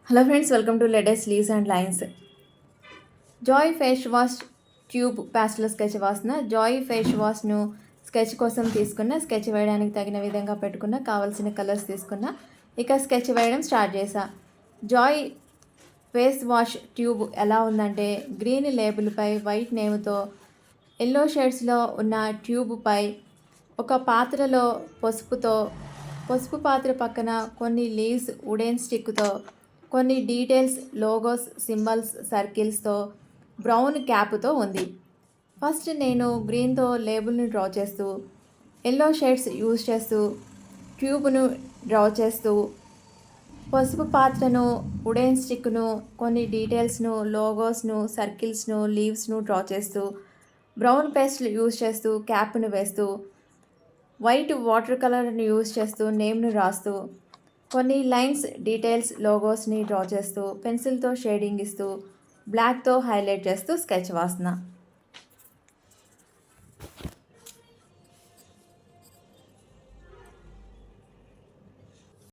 Hello friends, welcome to latest leaves and lines. Joy face wash tube pastel sketch వాసిన joy face వాష్ను sketch కోసం తీసుకున్న, sketch వేయడానికి తగిన విధంగా పెట్టుకున్న, కావాల్సిన కలర్స్ తీసుకున్న, ఇక స్కెచ్ వేయడం స్టార్ట్ చేశా. జాయ్ ఫేస్ వాష్ ట్యూబ్ ఎలా ఉందంటే, గ్రీన్ లేబుల్పై వైట్ నేమ్తో ఎల్లో షేడ్స్లో ఉన్న ట్యూబ్పై ఒక పాత్రలో పసుపు పాత్ర పక్కన కొన్ని లీవ్స్ వుడెన్ స్టిక్తో, కొన్ని డీటెయిల్స్ లోగోస్ సింబల్స్ సర్కిల్స్తో, బ్రౌన్ క్యాప్తో ఉంది. ఫస్ట్ నేను గ్రీన్తో లేబుల్ని డ్రా చేస్తూ, ఎల్లో షేడ్స్ యూజ్ చేస్తూ ట్యూబ్ను డ్రా చేస్తూ, పసుపు పాత్రను, వుడెన్ స్టిక్ను, కొన్ని డీటెయిల్స్ను, లోగోస్ను, సర్కిల్స్ను, లీవ్స్ను డ్రా చేస్తూ, బ్రౌన్ పేస్ట్ యూజ్ చేస్తూ క్యాప్ను వేస్తూ, వైట్ వాటర్ కలర్ని యూజ్ చేస్తూ నేమ్ను రాస్తూ, కొన్ని లైన్స్ డీటెయిల్స్ లోగోస్ని డ్రా చేస్తూ, పెన్సిల్తో షేడింగ్ ఇస్తూ, బ్లాక్తో హైలైట్ చేస్తూ స్కెచ్ వాస్తున్నా.